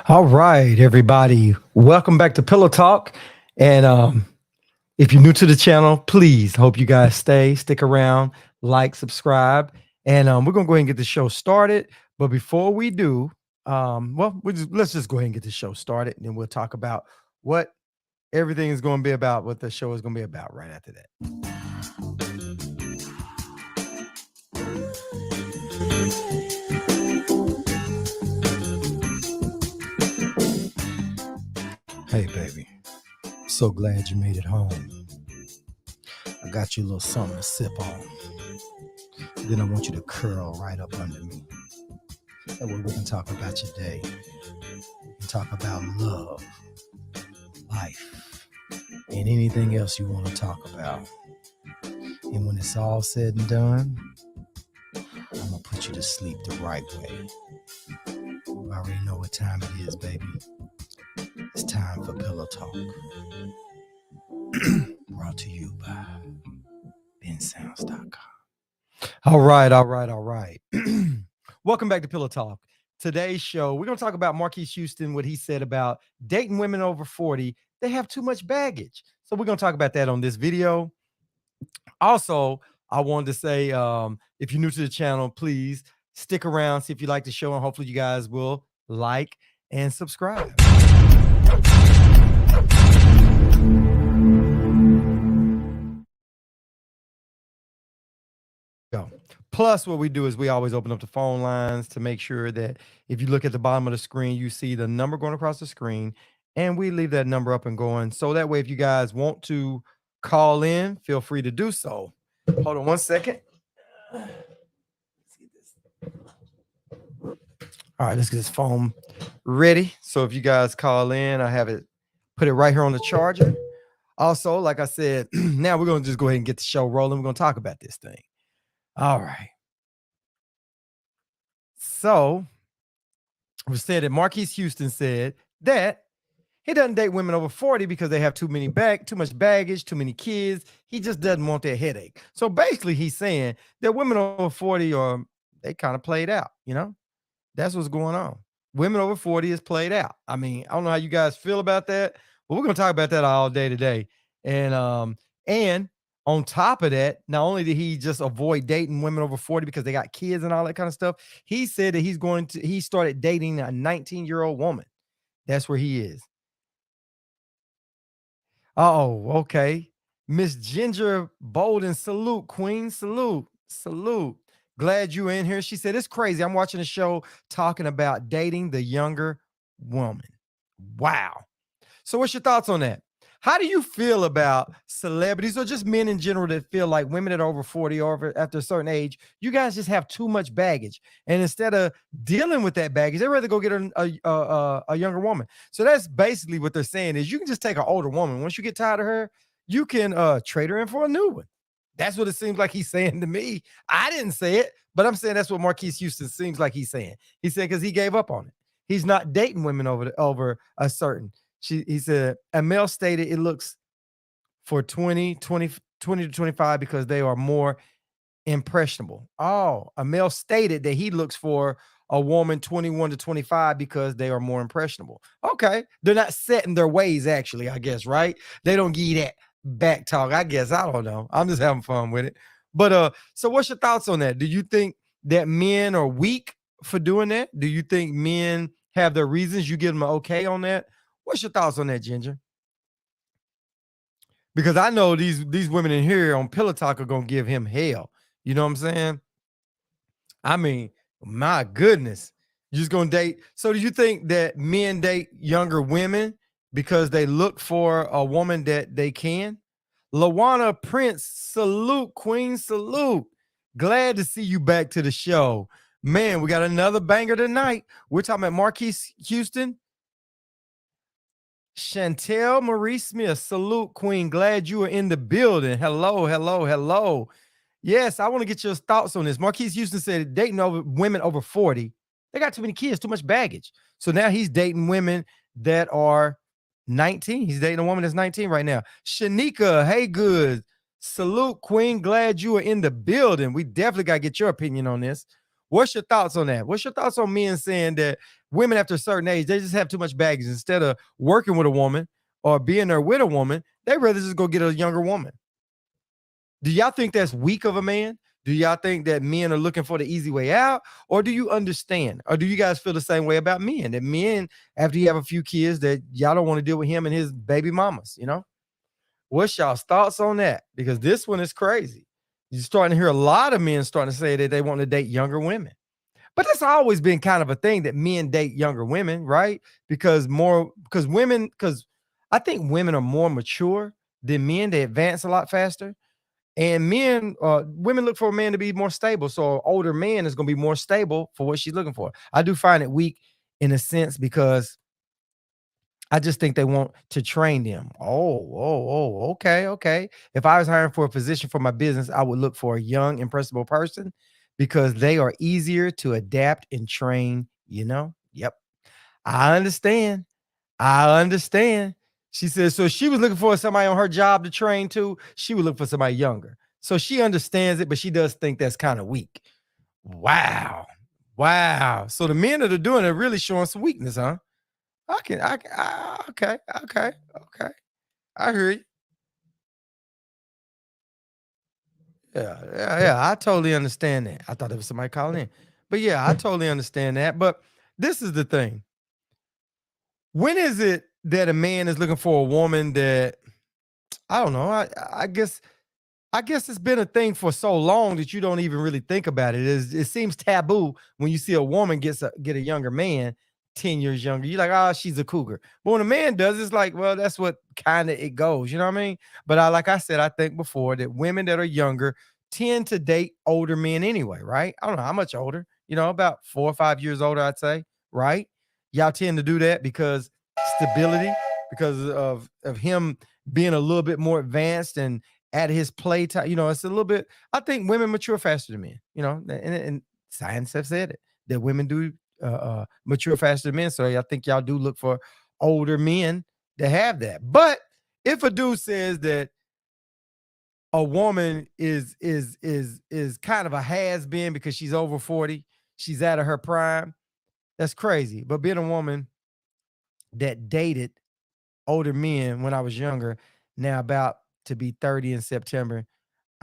All right, everybody. Welcome back to Pillow Talk. And if you're new to the channel, please hope you guys stick around, like, subscribe, and we're gonna go ahead and get the show started. But before we do, let's just go ahead and get the show started, and then we'll talk about what everything is going to be about, what the show is going to be about right after that. Hey, baby. So glad you made it home. I got you a little something to sip on. Then I want you to curl right up under me. That way we can talk about your day. And talk about love, life, and anything else you want to talk about. And when it's all said and done, I'm going to put you to sleep the right way. You already know what time it is, baby. It's time for Pillow Talk. Brought to you by bensounds.com. All right. Welcome back to Pillow Talk. Today's show, we're going to talk about Marques Houston, what he said about dating women over 40. They have too much baggage. So we're going to talk about that on this video. Also, I wanted to say, if you're new to the channel, please stick around, see if you like the show, and hopefully you guys will like and subscribe. Plus, what we do is we always open up the phone lines to make sure that if you look at the bottom of the screen, you see the number going across the screen, and we leave that number up and going. So that way, if you guys want to call in, feel free to do so. Hold on one second. All right, let's get this phone ready. So if you guys call in, I have it, put it right here on the charger. Also, like I said, now we're going to just go ahead and get the show rolling. We're going to talk about this thing. All right. So we said that Marques Houston said that he doesn't date women over 40 because they have too much baggage, too many kids. He just doesn't want that headache. So basically he's saying that women over 40 they kind of played out, you know? That's what's going on. Women over 40 is played out. I mean, I don't know how you guys feel about that, but we're going to talk about that all day today. And on top of that, not only did he just avoid dating women over 40 because they got kids and all that kind of stuff, he said that he started dating a 19-year-old woman. That's where he is. Oh, okay. Miss Ginger Bolden, salute, queen, salute. Glad you're in here. She said, it's crazy. I'm watching a show talking about dating the younger woman. Wow. So what's your thoughts on that? How do you feel about celebrities or just men in general that feel like women that are over 40 or after a certain age, you guys just have too much baggage. And instead of dealing with that baggage, they'd rather go get a younger woman. So that's basically what they're saying is you can just take an older woman. Once you get tired of her, you can trade her in for a new one. That's what it seems like he's saying to me. I didn't say it, but I'm saying that's what Marques Houston seems like he's saying. He said because he gave up on it. He's not dating women over a certain. He said, Amel stated it looks for 20 to 25 because they are more impressionable. Oh, Amel stated that he looks for a woman 21 to 25 because they are more impressionable. Okay. They're not set in their ways, actually, I guess, right? They don't give you that back talk. I guess. I don't know. I'm just having fun with it. But so what's your thoughts on that? Do you think that men are weak for doing that? Do you think men have their reasons? You give them an okay on that? What's your thoughts on that, Ginger? Because I know these women in here on Pillow Talk are gonna give him hell. You know what I'm saying? I mean, my goodness. You're just gonna date. So do you think that men date younger women because they look for a woman that they can? Lawana Prince, salute, queen, salute. Glad to see you back to the show. Man, we got another banger tonight. We're talking about Marques Houston. Chantel Marie Smith, salute, queen. Glad you are in the building. Hello. Yes, I want to get your thoughts on this. Marques Houston said dating women over 40, they got too many kids, too much baggage. So now he's dating women that are 19. He's dating a woman that's 19 right now. Shanika, hey, good. Salute, queen. Glad you are in the building. We definitely got to get your opinion on this. What's your thoughts on that? What's your thoughts on men saying that women after a certain age, they just have too much baggage. Instead of working with a woman or being there with a woman, they rather just go get a younger woman. Do y'all think that's weak of a man? Do y'all think that men are looking for the easy way out? Or do you understand? Or do you guys feel the same way about men? That men, after you have a few kids, that y'all don't want to deal with him and his baby mamas, you know? What's y'all's thoughts on that? Because this one is crazy. You're starting to hear a lot of men starting to say that they want to date younger women. But that's always been kind of a thing that men date younger women, right? Because I think women are more mature than men. They advance a lot faster. And women look for a man to be more stable. So an older man is going to be more stable for what she's looking for. I do find it weak in a sense because I just think they want to train them. Okay, okay. If I was hiring for a position for my business, I would look for a young, impressionable person because they are easier to adapt and train, you know? Yep. I understand. I understand. She says, so she was looking for somebody on her job to train to. She would look for somebody younger. So she understands it, but she does think that's kind of weak. Wow. Wow. So the men that are doing it are really showing some weakness, huh? Okay, okay, okay. I hear you. Yeah. I totally understand that. I thought it was somebody calling in, but yeah, I totally understand that. But this is the thing: when is it that a man is looking for a woman that I don't know? I guess it's been a thing for so long that you don't even really think about it. It seems taboo when you see a woman get a younger man 10 years younger. You're like, oh, she's a cougar. But when a man does, it's like, well, that's what kind of it goes. You know what I mean? But like I said, I think before that women that are younger tend to date older men anyway, right? I don't know how much older, about 4 or 5 years older, I'd say, right? Y'all tend to do that because stability, because of him being a little bit more advanced and at his playtime. It's a little bit. I think women mature faster than men. And science have said it that women do mature faster than men. So I think y'all do look for older men to have that. But if a dude says that a woman is kind of a has been because she's over 40, she's out of her prime, that's crazy. But being a woman that dated older men when I was younger, now about to be 30 in September,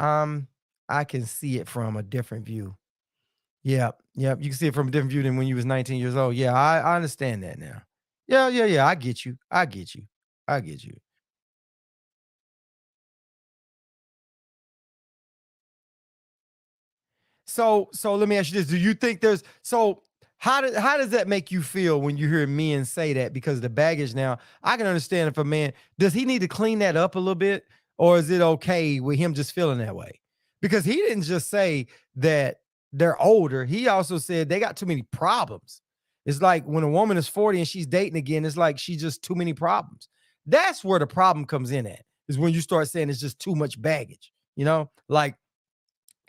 Um, I can see it from a different view. Yeah, yeah, you can see it from a different view than when you was 19 years old. Yeah, I understand that now. Yeah, I get you. I get you. I get you. So let me ask you this. Do you think there's so how does that make you feel when you hear men say that because of the baggage now? I can understand if a man does he need to clean that up a little bit, or is it okay with him just feeling that way? Because he didn't just say that they're older. He also said they got too many problems. It's like when a woman is 40 and she's dating again, it's like she's just too many problems. That's where the problem comes in at, is when you start saying it's just too much baggage, like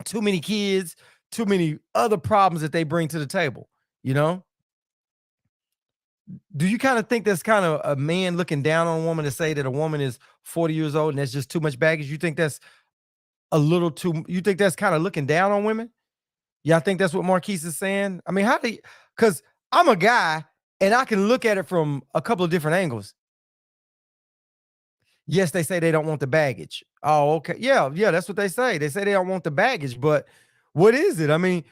too many kids, too many other problems that they bring to the table, you know? Do you kind of think that's kind of a man looking down on a woman to say that a woman is 40 years old and that's just too much baggage? You think that's you think that's kind of looking down on women? Yeah, I think that's what Marquise is saying. I mean, because I'm a guy and I can look at it from a couple of different angles. Yes, they say they don't want the baggage. Oh, okay. Yeah, that's what they say. They say they don't want the baggage, but what is it? I mean,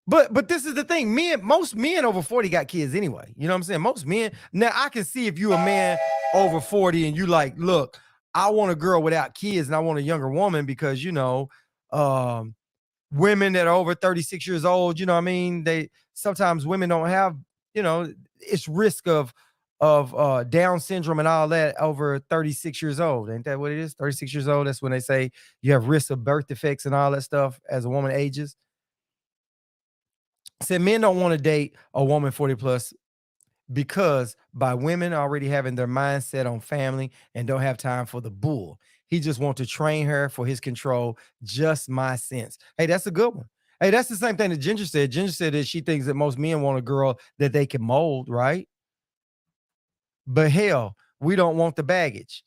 but this is the thing. Most men over 40 got kids anyway. You know what I'm saying? Most men. Now I can see if you a man over 40 and you like, look, I want a girl without kids and I want a younger woman because um, women that are over 36 years old, you know what I mean? They sometimes women don't have, it's risk of Down syndrome and all that over 36 years old. Ain't that what it is? 36 years old. That's when they say you have risk of birth defects and all that stuff as a woman ages. Said men don't want to date a woman 40 plus because by women already having their mindset on family and don't have time for the bull. He just wants to train her for his control. Just my sense. Hey, that's a good one. Hey, that's the same thing that Ginger said. Ginger said that she thinks that most men want a girl that they can mold, right? But hell, we don't want the baggage.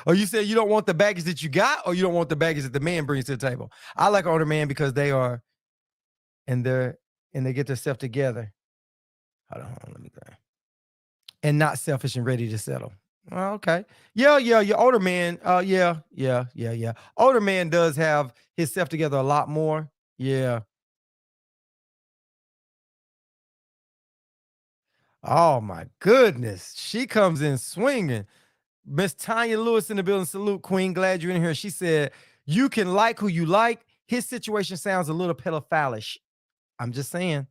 Or you say you don't want the baggage that you got, or you don't want the baggage that the man brings to the table. I like older men because they are and they get themselves together. Hold on, let me go. And not selfish and ready to settle. Oh, okay. Yeah, yeah, yeah. Older man. Yeah, yeah, yeah, yeah. Older man does have his self together a lot more. Yeah. Oh my goodness. She comes in swinging. Miss Tanya Lewis in the building. Salute, Queen. Glad you're in here. She said, "You can like who you like. His situation sounds a little pedophilish." I'm just saying.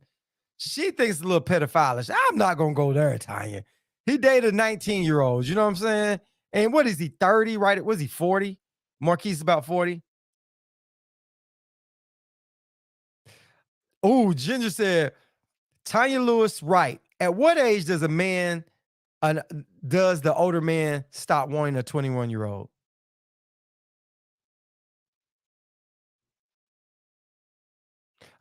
She thinks it's a little pedophilish. I'm not gonna go there, Tanya. He dated 19-year-olds. You know what I'm saying? And what is he? 30, right? Was he 40? Marquise about 40. Oh, Ginger said, Tanya Lewis, right. At what age does a man, uh, does the older man stop wanting a 21-year-old?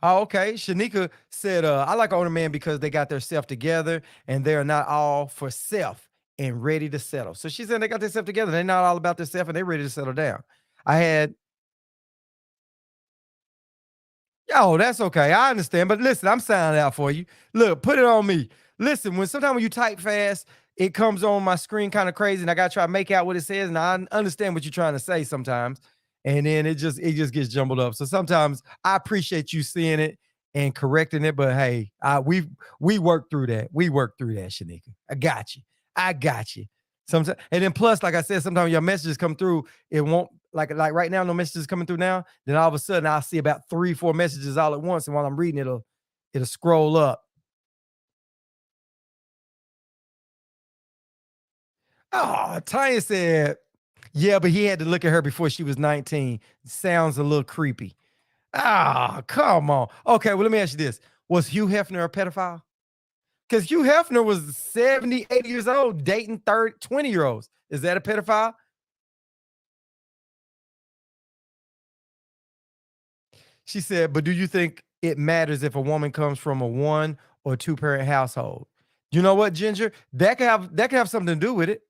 Oh, okay. Shanika said, I like older men because they got their self together and they're not all for self and ready to settle. So she said they got their self together. They're not all about their self and they're ready to settle down. I had Oh, that's okay. I understand. But listen, I'm sounding out for you. Look, put it on me. Listen, when sometimes when you type fast, it comes on my screen kind of crazy, and I gotta try to make out what it says. And I understand what you're trying to say sometimes. And then it just gets jumbled up. So sometimes I appreciate you seeing it and correcting it. But hey, we worked through that. We worked through that, Shanika. I got you. I got you. Sometimes, and then plus, like I said, sometimes your messages come through, it won't like right now, no messages coming through now. Then all of a sudden I'll see about 3, 4 messages all at once. And while I'm reading, it'll scroll up. Oh, Tanya said, yeah, but he had to look at her before she was 19. Sounds a little creepy. Ah, come on. Okay, well, let me ask you this. Was Hugh Hefner a pedophile? Because Hugh Hefner was 70, 80 years old, dating 30, 20-year-olds. Is that a pedophile? She said, but do you think it matters if a woman comes from a one or two parent household? You know what, Ginger? That could have something to do with it.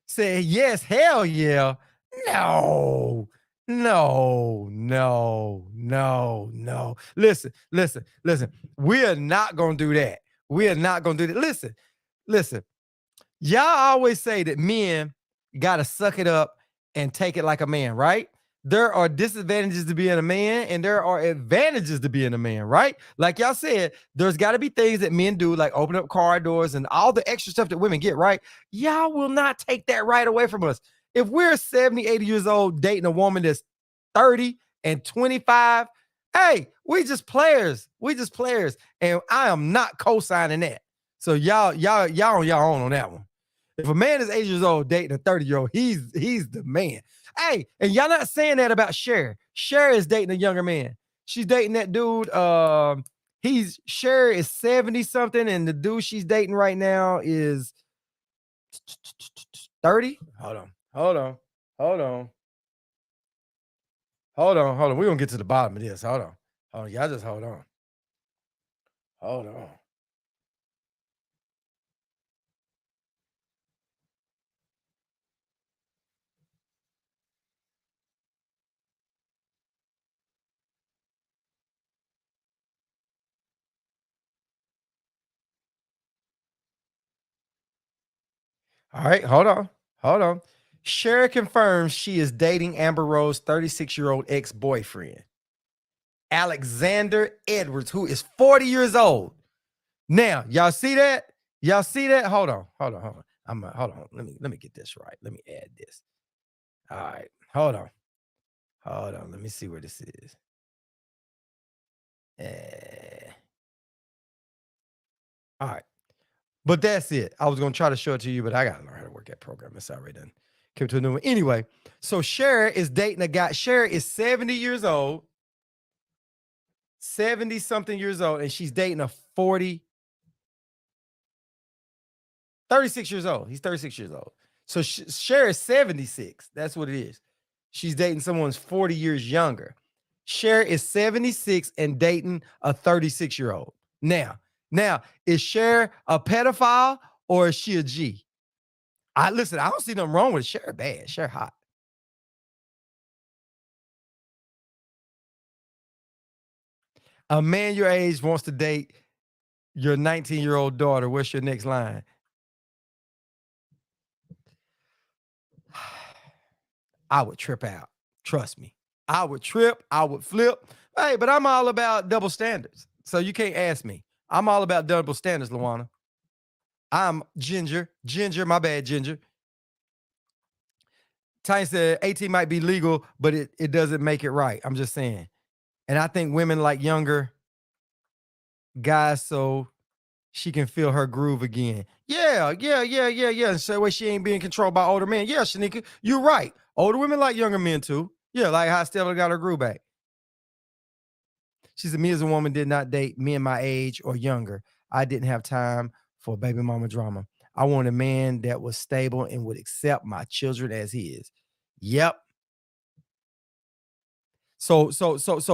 Say yes, hell yeah. No, no, no, no, no. Listen, listen, listen. We are not gonna do that. We are not gonna do that. Listen, listen. Y'all always say that men got to suck it up and take it like a man, right? There are disadvantages to being a man and there are advantages to being a man, right? Like y'all said, there's got to be things that men do, like open up car doors and all the extra stuff that women get, right? Y'all will not take that right away from us. If we're 70, 80 years old dating a woman that's 30 and 25, hey, we just players. We just players. And I am not co-signing that. So y'all on y'all own on that one. If a man is 8 years old dating a 30-year-old, he's the man. Hey, and y'all not saying that about Cher. Cher is dating a younger man. She's dating that dude. He's Cher is 70 something, and the dude she's dating right now is 30. Hold on, hold on, hold on, hold on, hold on. We're gonna get to the bottom of this. Hold on. Hold on. Y'all just hold on. Hold on. All right, hold on. Hold on. Cher confirms she is dating Amber Rose's 36-year-old ex-boyfriend, Alexander Edwards, who is 40 years old. Now, y'all see that? Y'all see that? Hold on, hold on, hold on. Hold on. Let me get this right. Let me add this. All right, hold on, hold on. Let me see where this is. Eh, all right, but that's it. I was gonna try to show it to you, but I gotta learn how to work that program. It's already done. Came to a new one. Anyway, so Cher is dating a guy. Cher is 70 years old, 70 something years old, and she's dating a 36 years old. He's 36 years old. So Cher is 76. That's what it is. She's dating someone's 40 years younger. Cher is 76 and dating a 36-year-old. Now, is Cher a pedophile or is she a G? I listen, I don't see nothing wrong with Cher bad. Cher hot. A man your age wants to date your 19-year-old daughter. What's your next line? I would trip out. Trust me. I would trip. I would flip. Hey, but I'm all about double standards. So you can't ask me. I'm all about double standards, Luana. I'm Ginger. Ginger, my bad, Ginger. Tiny said 18 might be legal, but it doesn't make it right. I'm just saying. And I think women like younger guys so she can feel her groove again. Yeah, yeah, yeah, yeah, yeah. And so way she ain't being controlled by older men. Yeah, Shanika, you're right. Older women like younger men too. Yeah, like how Stella got her groove back. She said, me as a woman did not date men my age or younger. I didn't have time for baby mama drama. I wanted a man that was stable and would accept my children as he is. Yep. So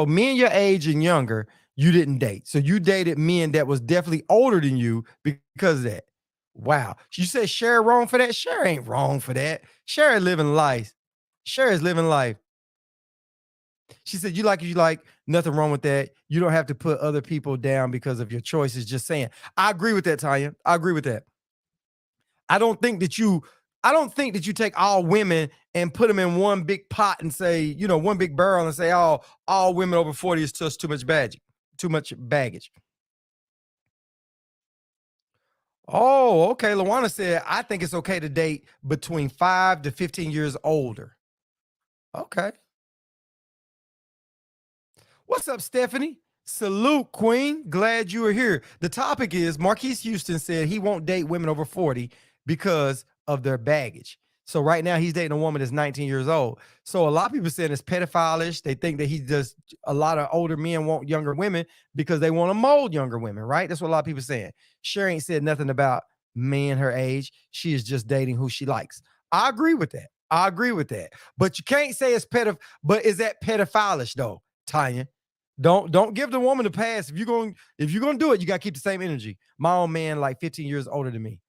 men your age and younger, you didn't date. So you dated men that was definitely older than you because of that. Wow. You said Cher wrong for that? Cher ain't wrong for that. Cher is living life. Cher is living life. She said, you like, nothing wrong with that. You don't have to put other people down because of your choices. Just saying. I agree with that, Tanya. I agree with that. I don't think that you I don't think that you take all women and put them in one big pot and say, one big barrel and say, oh, all women over 40 is just too much baggage, too much baggage. Oh, okay. Luana said, I think it's okay to date between 5 to 15 years older. Okay. What's up, Stephanie? Salute, Queen. Glad you are here. The topic is Marques Houston said he won't date women over 40 because of their baggage. So right now he's dating a woman that's 19 years old. So a lot of people saying it's pedophilish. They think that he just a lot of older men want younger women because they want to mold younger women, right? That's what a lot of people saying. Sherry ain't said nothing about men her age. She is just dating who she likes. I agree with that. I agree with that. But you can't say it's but is that pedophilish though, Tanya? Don't give the woman a pass. If you're gonna do it, you gotta keep the same energy. My own man, like 15 years older than me.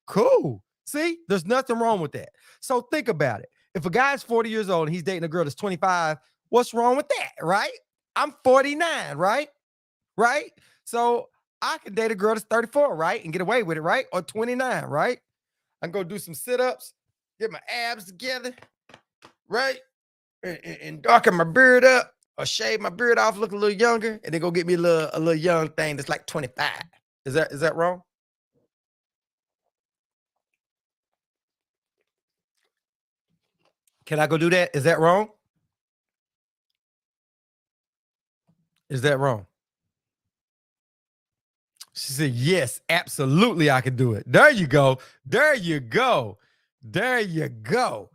Cool. See, there's nothing wrong with that. So think about it. If a guy's 40 years old and he's dating a girl that's 25, what's wrong with that? Right? I'm 49, right? Right? So I can date a girl that's 34, right? And get away with it, right? Or 29, right? I can go do some sit-ups, get my abs together, right? And darken my beard up or shave my beard off, look a little younger, and then go get me a little young thing that's like 25. Is that wrong? Can I go do that? Is that wrong? Is that wrong? She said, yes, absolutely, I can do it. There you go. There you go. There you go.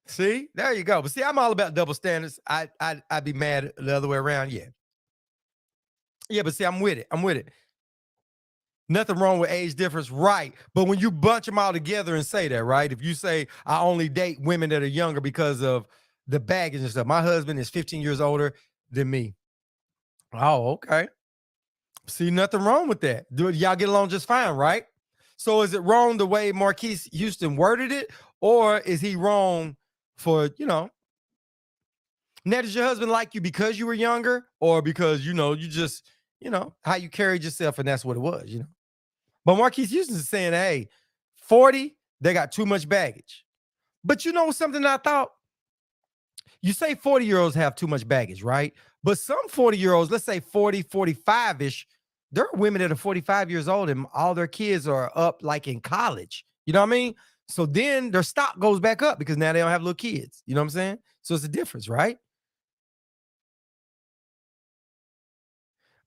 See, there you go. But see, I'm all about double standards. I'd be mad the other way around. Yeah. Yeah, but see, I'm with it. I'm with it. Nothing wrong with age difference, right? But when you bunch them all together and say that, right? If you say I only date women that are younger because of the baggage and stuff. My husband is 15 years older than me. Oh, okay. See, nothing wrong with that. Do y'all get along just fine, right? So is it wrong the way Marquise Houston worded it, or is he wrong for now? Does your husband like you because you were younger, or because you just how you carried yourself, and that's what it was. But Marquise Houston is saying, hey, 40, they got too much baggage. But you know something I thought? You say 40-year-olds have too much baggage, right? But some 40-year-olds, let's say 40, 45-ish, there are women that are 45 years old and all their kids are up like in college. You know what I mean? So then their stock goes back up because now they don't have little kids. You know what I'm saying? So it's a difference, right?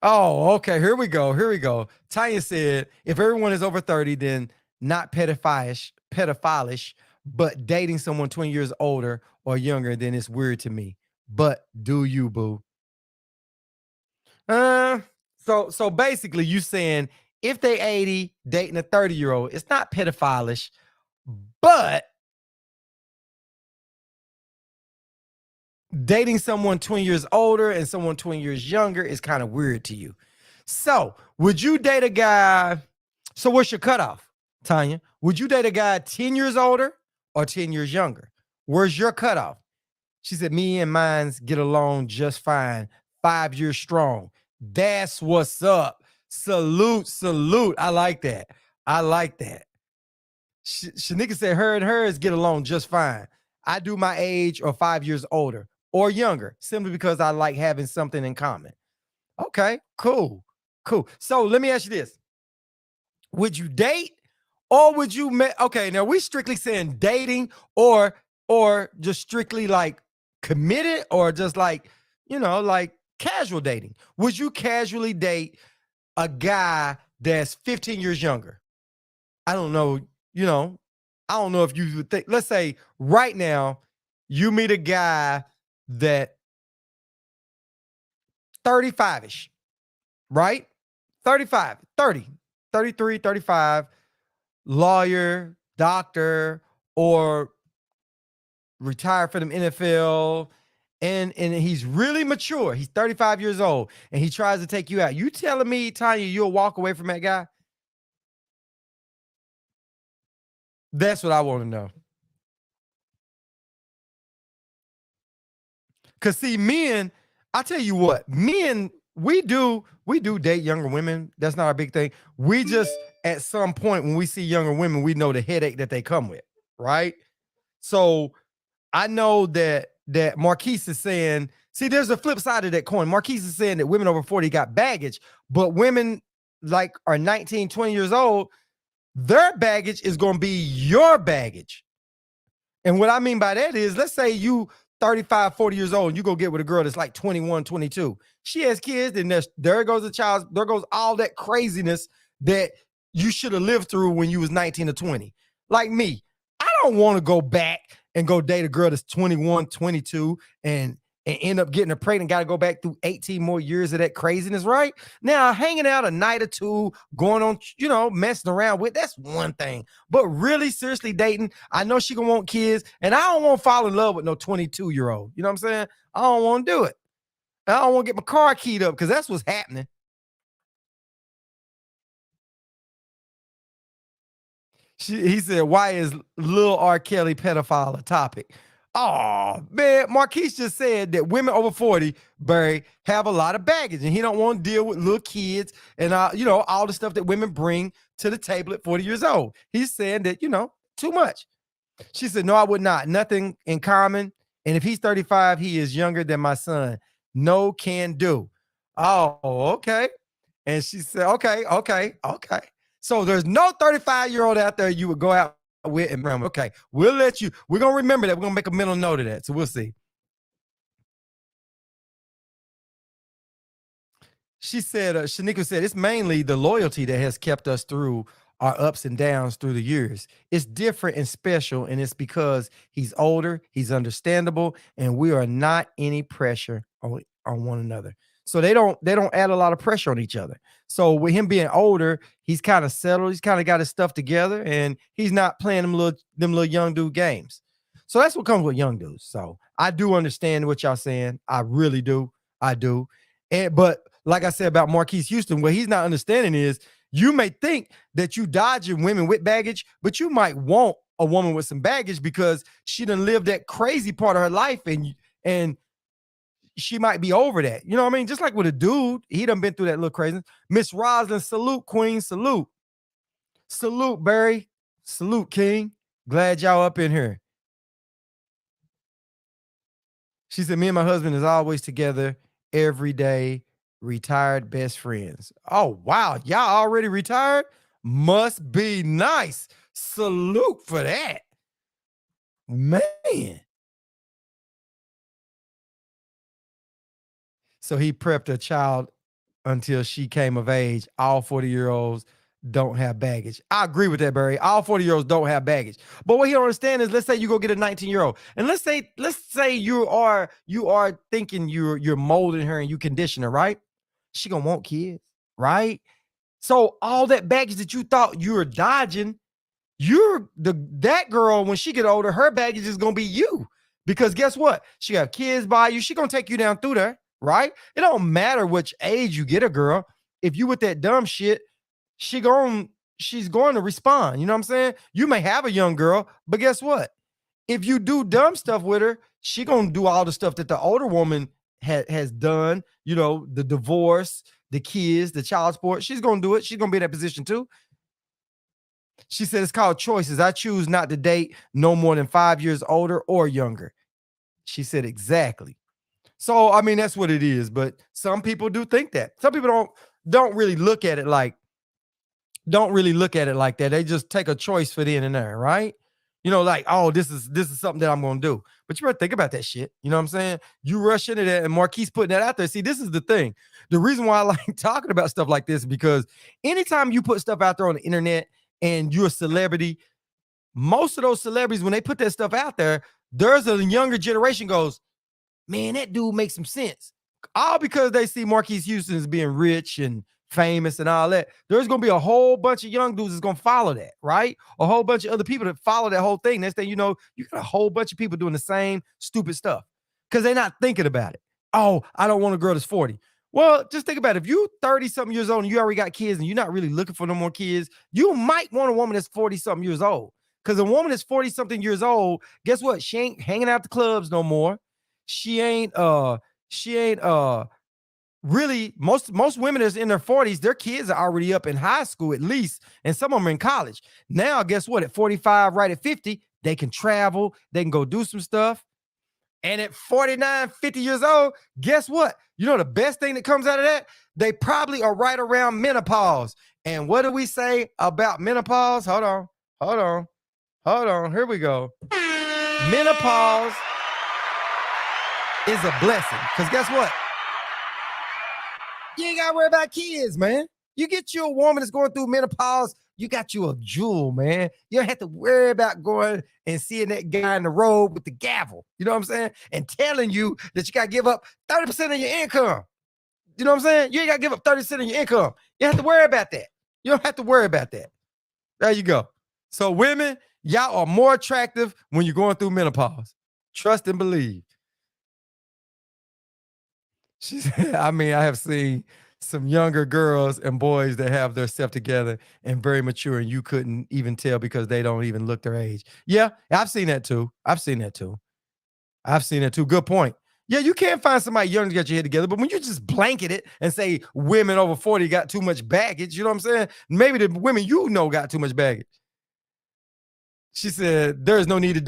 Oh, okay. Here we go. Here we go. Tanya said, if everyone is over 30, then not pedophilish, but dating someone 20 years older or younger, then it's weird to me. But do you, boo? Uh, so basically you saying if they 80 dating a 30-year-old, it's not pedophilish, but dating someone 20 years older and someone 20 years younger is kind of weird to you. So would you date a guy? So what's your cutoff, Tanya? Would you date a guy 10 years older or 10 years younger? Where's your cutoff? She said, me and mines get along just fine. 5 years strong. That's what's up. Salute, salute. I like that. I like that. Shanika said her and hers get along just fine. I do my age or 5 years older or younger, simply because I like having something in common. Okay, cool. Cool. So let me ask you this. Would you date or would you okay, now we strictly saying dating or just strictly like committed or just like, like casual dating. Would you casually date a guy that's 15 years younger? I don't know, you know, I don't know if you would think, let's say right now, you meet a guy that 35-ish, right? 35, 30, 33, 35, lawyer, doctor, or retired from the NFL. And he's really mature. He's 35 years old and he tries to take you out. You telling me, Tanya, you'll walk away from that guy? That's what I want to know. Cause see, men, I tell you what, men, we do date younger women. That's not a big thing. We just at some point when we see younger women, we know the headache that they come with, right? So I know that Marquise is saying, see, there's a flip side of that coin. Marquise is saying that women over 40 got baggage, but women like are 19, 20 years old, their baggage is going to be your baggage. And what I mean by that is, let's say you 35, 40 years old, and you go get with a girl that's like 21, 22. She has kids, and there goes the child, there goes all that craziness that you should have lived through when you was 19 or 20. Like me, I don't want to go back and go date a girl that's 21, 22, and end up getting her pregnant, got to go back through 18 more years of that craziness, right? Now, hanging out a night or two, going on, messing around with, that's one thing. But really, seriously dating, I know she gonna want kids, and I don't want to fall in love with no 22-year-old. You know what I'm saying? I don't want to do it. I don't want to get my car keyed up because that's what's happening. He said, why is Lil R. Kelly pedophile a topic? Oh, man, Marquise just said that women over 40, Barry, have a lot of baggage, and he don't want to deal with little kids and, all the stuff that women bring to the table at 40 years old. He's saying that, too much. She said, no, I would not. Nothing in common. And if he's 35, he is younger than my son. No can do. Oh, okay. And she said, okay, okay, okay. So there's no 35-year-old out there you would go out with and remember. Okay, we'll let you. We're going to remember that. We're going to make a mental note of that. So we'll see. She said, Shanika said, it's mainly the loyalty that has kept us through our ups and downs through the years. It's different and special, and it's because he's older, he's understandable, and we are not any pressure on one another. So they don't add a lot of pressure on each other. So with him being older, he's kind of settled, he's kind of got his stuff together, and he's not playing them little young dude games. So that's what comes with young dudes. So I do understand what y'all saying. I really do. I do. But like I said about Marques Houston, what he's not understanding is you may think that you dodging women with baggage, but you might want a woman with some baggage because she done lived that crazy part of her life and she might be over that. You know what I mean? Just like with a dude, he done been through that little crazy. Miss Roslyn, salute, Queen, salute. Salute, Barry. Salute, King. Glad y'all up in here. She said, me and my husband is always together every day, retired best friends. Oh, wow. Y'all already retired? Must be nice. Salute for that. Man. So he prepped a child until she came of age. All 40-year-olds don't have baggage. I agree with that, Barry. All 40-year-olds don't have baggage. But what he don't understand is, let's say you go get a 19-year-old, and let's say you are thinking you're molding her and you condition her, right? She gonna want kids, right? So all that baggage that you thought you were dodging, that girl, when she get older, her baggage is gonna be you. Because guess what? She got kids by you. She gonna take you down through there, right? It don't matter which age you get a girl. If you with that dumb shit, she's going to respond. You know what I'm saying? You may have a young girl, but guess what? If you do dumb stuff with her, she gonna do all the stuff that the older woman has done, the divorce, the kids, the child support. She's gonna do it. She's gonna be in that position too. She said it's called choices. I choose not to date no more than 5 years older or younger. She said exactly. So I mean that's what it is. But some people do think that. Some people don't really look at it like don't really look at it like that. They just take a choice for the in and there, right? Like, oh, this is something that I'm gonna do. But you better think about that shit. You know what I'm saying? You rush into that, and Marquise putting that out there. See, this is the thing. The reason why I like talking about stuff like this, because anytime you put stuff out there on the internet and you're a celebrity, most of those celebrities, when they put that stuff out there, there's a younger generation goes, man, that dude makes some sense. All because they see Marques Houston as being rich and famous and all that. There's going to be a whole bunch of young dudes that's going to follow that, right? A whole bunch of other people that follow that whole thing. Next thing you know, you got a whole bunch of people doing the same stupid stuff because they're not thinking about it. Oh, I don't want a girl that's 40. Well, just think about it. If you 30 something years old and you already got kids and you're not really looking for no more kids, you might want a woman that's 40 something years old. Because a woman that's 40 something years old, guess what? She ain't hanging out the clubs no more. She ain't really most women that's in their 40s, their kids are already up in high school at least, and some of them are in college. Now, guess what? At 45, right at 50, they can travel, they can go do some stuff. And at 49, 50 years old, guess what? You know the best thing that comes out of that? They probably are right around menopause. And what do we say about menopause? Hold on. Here we go. Menopause is a blessing. Because guess what? You ain't got to worry about kids, man. You get you a woman that's going through menopause, you got you a jewel, man. You don't have to worry about going and seeing that guy in the road with the gavel. You know what I'm saying? And telling you that you got to give up 30% of your income. You know what I'm saying? You ain't got to give up 30% of your income. You don't have to worry about that. You don't have to worry about that. There you go. So women, y'all are more attractive when you're going through menopause. Trust and believe. She said, I mean, I have seen some younger girls and boys that have their stuff together and very mature, and you couldn't even tell because they don't even look their age. Yeah, I've seen that too. Good point. Yeah, you can't find somebody young to get your head together, but when you just blanket it and say women over 40 got too much baggage, you know what I'm saying? Maybe the women got too much baggage. She said, there is no need to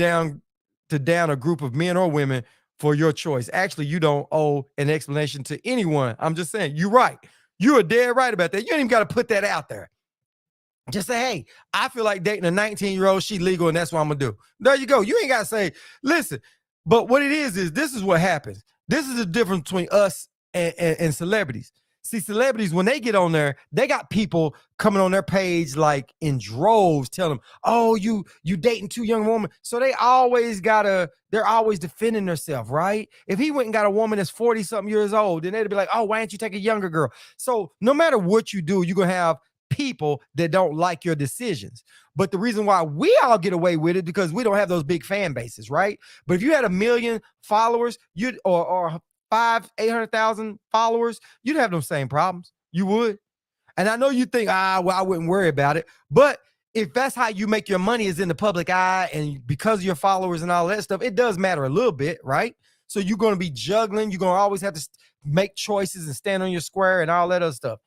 down a group of men or women for your choice. Actually, you don't owe an explanation to anyone. I'm just saying, you're right. You are dead right about that. You ain't even got to put that out there. Just say, hey, I feel like dating a 19-year-old, she legal, and that's what I'm going to do. There you go. You ain't got to say, listen. But what it is this is what happens. This is the difference between us and celebrities. See, celebrities, when they get on there, they got people coming on their page like in droves telling them, oh, you dating two young women. So they're always defending themselves, right? If he went and got a woman that's 40 something years old, then they'd be like, oh, why don't you take a younger girl? So no matter what you do, you're going to have people that don't like your decisions. But the reason why we all get away with it because we don't have those big fan bases, right? But if you had 1 million followers, or 800,000 followers, you'd have those same problems. You would. And I know you think, well, I wouldn't worry about it. But if that's how you make your money is in the public eye and because of your followers and all that stuff, it does matter a little bit, right? So you're going to be juggling. You're going to always have to make choices and stand on your square and all that other stuff.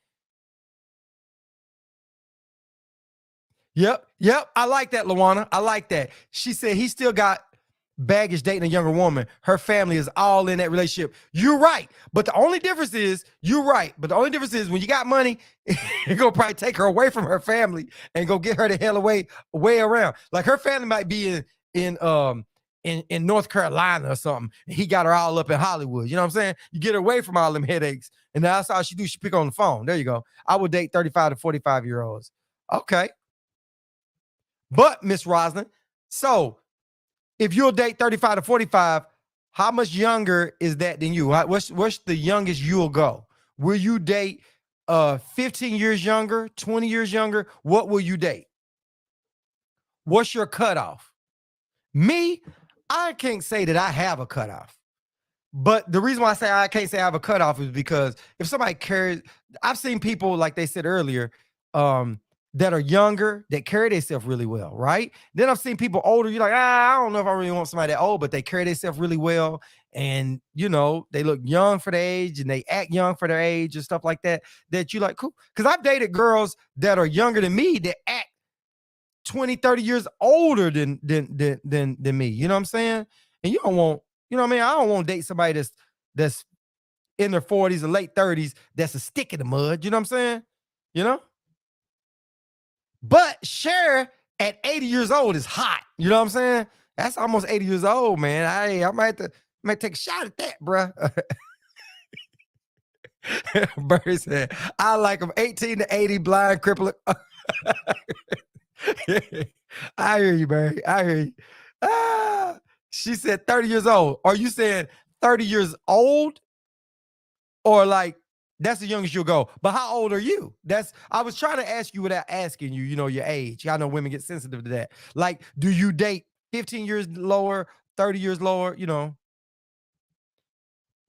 Yep. I like that, Luana. I like that. She said he still got baggage dating a younger woman. Her family is all in that relationship. You're right. But the only difference is when you got money, you're going to probably take her away from her family and go get her the hell away around. Like her family might be in North Carolina or something. And he got her all up in Hollywood. You know what I'm saying? You get her away from all them headaches. And that's all she do. She pick on the phone. There you go. I would date 35 to 45-year-olds. Okay. But Miss Roslyn, so if you'll date 35 to 45, how much younger is that than you? What's the youngest you'll go? Will you date 15 years younger, 20 years younger? What will you date? What's your cutoff? Me, I can't say that I have a cutoff. But the reason why I say I can't say I have a cutoff is because if somebody carries, I've seen people, like they said earlier, that are younger, that carry themselves really well, right? Then I've seen people older, you're like, I don't know if I really want somebody that old, but they carry themselves really well and you know, they look young for their age and they act young for their age and stuff like that, that you like, cool. Because I've dated girls that are younger than me that act 20, 30 years older than me. You know what I'm saying? And you don't want, you know what I mean? I don't want to date somebody that's in their 40s or late 30s that's a stick in the mud. You know what I'm saying? You know? But Cher at 80 years old is hot. You know what I'm saying? That's almost 80 years old, man. I might take a shot at that, bruh. Barry said, I like them 18 to 80, blind, crippling. I hear you, Barry. I hear you. Ah, she said 30 years old. Are you saying 30 years old? Or like that's the youngest you'll go. But how old are you? I was trying to ask you without asking you, you know, your age. I know women get sensitive to that. Like, do you date 15 years lower, 30 years lower, you know?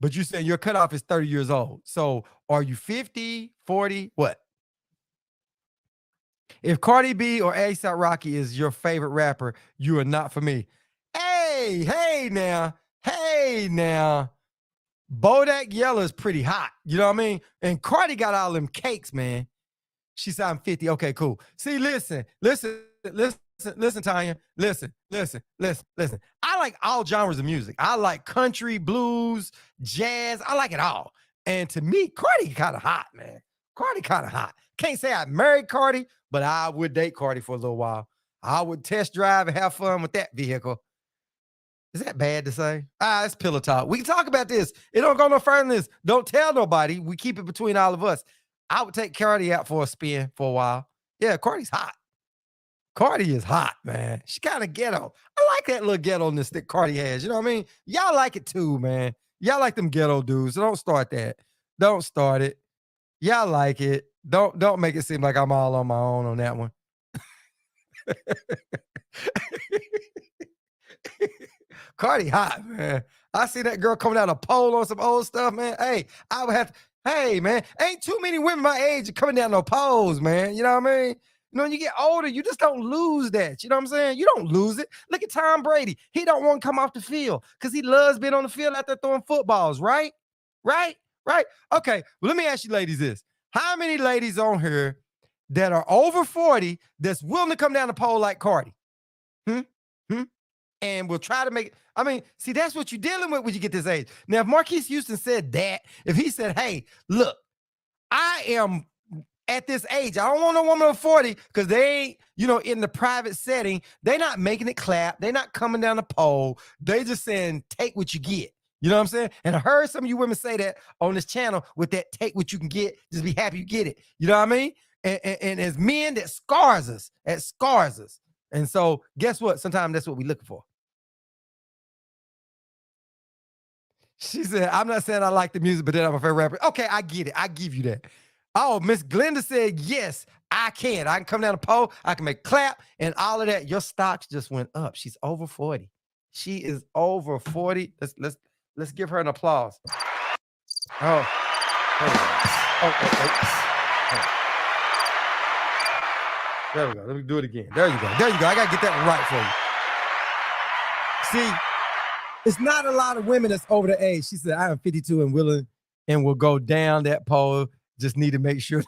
But you saying your cutoff is 30 years old. So are you 50, 40? What? If Cardi B or A$AP Rocky is your favorite rapper, you are not for me. Hey now. Hey now. Bodak Yellow is pretty hot. You know what I mean? And Cardi got all them cakes, man. She said I'm 50. Okay, cool. See, listen, Tanya. Listen. I like all genres of music. I like country, blues, jazz. I like it all. And to me, Cardi kind of hot, man. Cardi kind of hot. Can't say I married Cardi, but I would date Cardi for a little while. I would test drive and have fun with that vehicle. Is that bad to say? It's pillow talk. We can talk about this. It don't go no further than this. Don't tell nobody. We keep it between all of us. I would take Cardi out for a spin for a while. Yeah, Cardi's hot. Cardi is hot, man. She kind of ghetto. I like that little ghetto-ness that Cardi has. You know what I mean? Y'all like it too, man. Y'all like them ghetto dudes. So don't start that. Don't start it. Y'all like it. Don't make it seem like I'm all on my own on that one. Cardi hot, man. I see that girl coming out a pole on some old stuff, man. Hey, I would have to, hey, man, ain't too many women my age coming down no poles, man. You know what I mean? You know, when you get older, you just don't lose that. You know what I'm saying? You don't lose it. Look at Tom Brady. He don't want to come off the field because he loves being on the field out there throwing footballs, right? Right? Right? Okay, well, let me ask you ladies this. How many ladies on here that are over 40 that's willing to come down the pole like Cardi? Hmm? Hmm? And we'll try to make it. I mean, see, that's what you're dealing with when you get this age. Now, if Marques Houston said that, if he said, hey, look, I am at this age, I don't want a woman of 40 because they ain't, you know, in the private setting, they're not making it clap. They're not coming down the pole. They just saying, take what you get. You know what I'm saying? And I heard some of you women say that on this channel with that take what you can get, just be happy you get it. You know what I mean? And as men, that scars us. It scars us. And so guess what? Sometimes that's what we're looking for. She said, I'm not saying I like the music, but then I'm a favorite rapper. Okay, I get it. I give you that. Oh, Miss Glenda said, yes, I can. I can come down the pole. I can make clap and all of that. Your stocks just went up. She's over 40. She is over 40. Let's give her an applause. Oh, there we go. Let me do it again. There you go. There you go. I got to get that one right for you. See, it's not a lot of women that's over the age. She said, I am 52 and willing and will go down that pole. Just need to make sure.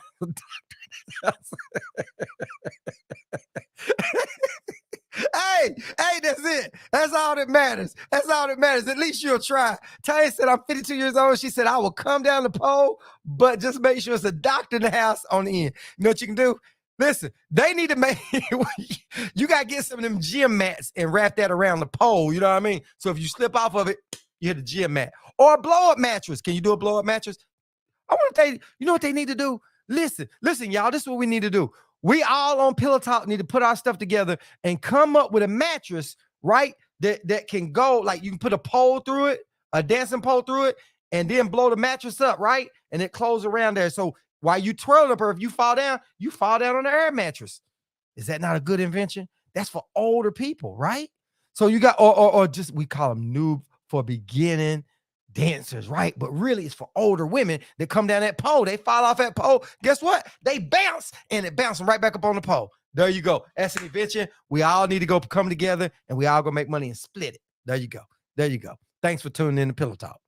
Hey, that's it. That's all that matters. That's all that matters. At least you'll try. Tanya said, I'm 52 years old. She said, I will come down the pole, but just make sure it's a doctor in the house on the end. You know what you can do? Listen, they need to make, you got to get some of them gym mats and wrap that around the pole. You know what I mean? So if you slip off of it, you hit the gym mat. Or a blow-up mattress. Can you do a blow-up mattress? I want to tell you, you know what they need to do? Listen, y'all, this is what we need to do. We all on Pillow Talk need to put our stuff together and come up with a mattress, right? That can go, like you can put a pole through it, a dancing pole through it, and then blow the mattress up, right? And it closes around there. So while you twirl up, or if you fall down on the air mattress. Is that not a good invention? That's for older people, right? So you got, or just, we call them noob for beginning dancers, right? But really it's for older women that come down that pole. They fall off that pole. Guess what? They bounce and it bounces right back up on the pole. There you go. That's an invention. We all need to go come together and we all go make money and split it. There you go. There you go. Thanks for tuning in to Pillow Talk.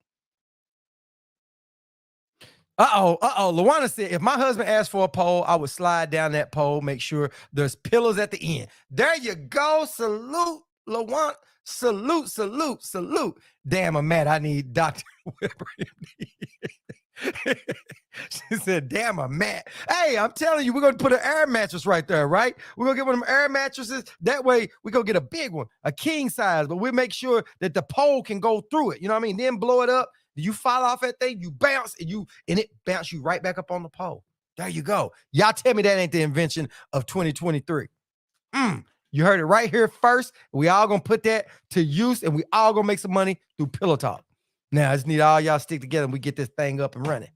Luana said, if my husband asked for a pole, I would slide down that pole, make sure there's pillows at the end. There you go. Salute, Luana. Salute, salute, salute. Damn, I'm mad. I need Dr. Weber. She said, damn, I'm mad. Hey, I'm telling you, we're going to put an air mattress right there, right? We're going to get one of them air mattresses. That way, we're going to get a big one, a king size, but we'll make sure that the pole can go through it. You know what I mean? Then blow it up. You fall off that thing, you bounce, and it bounce you right back up on the pole. There you go. Y'all tell me that ain't the invention of 2023. You heard it right here first. We all gonna put that to use, and we all gonna make some money through Pillow Talk. Now, I just need all y'all stick together and we get this thing up and running.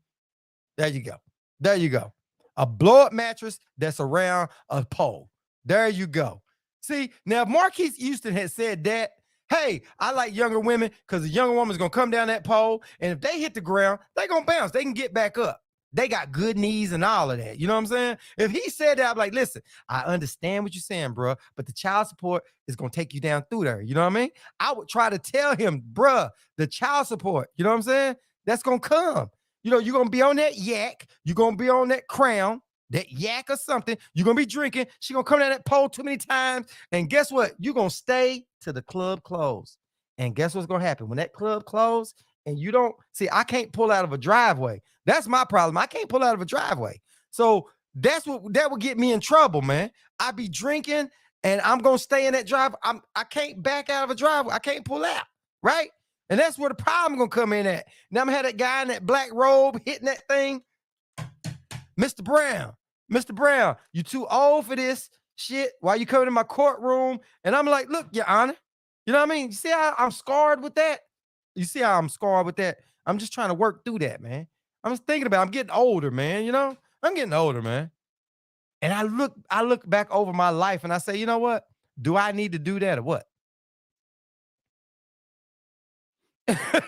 There you go. There you go. A blow-up mattress that's around a pole. There you go. See, now if Marques Houston had said that, hey, I like younger women because the younger woman's going to come down that pole, and if they hit the ground, they're going to bounce. They can get back up. They got good knees and all of that. You know what I'm saying? If he said that, I'm like, listen, I understand what you're saying, bro, but the child support is going to take you down through there. You know what I mean? I would try to tell him, bro, the child support, you know what I'm saying? That's going to come. You know, you're going to be on that yak. You're going to be on that crown, that yak or something. You're going to be drinking. She's going to come down that pole too many times. And guess what? You're going to stay till the club close. And guess what's going to happen? When that club close and you don't, see, I can't pull out of a driveway. That's my problem. I can't pull out of a driveway. So that would get me in trouble, man. I be drinking and I'm going to stay in that drive. I can't back out of a driveway. I can't pull out, right? And that's where the problem going to come in at. Now I'm going to have that guy in that black robe hitting that thing. Mr. Brown, you too old for this shit. Why you coming in my courtroom? And I'm like, look, Your Honor, you know what I mean? You see how I'm scarred with that? You see how I'm scarred with that? I'm just trying to work through that, man. I'm just thinking about it. I'm getting older, man. You know, I'm getting older, man. And I look back over my life and I say, you know what? Do I need to do that or what?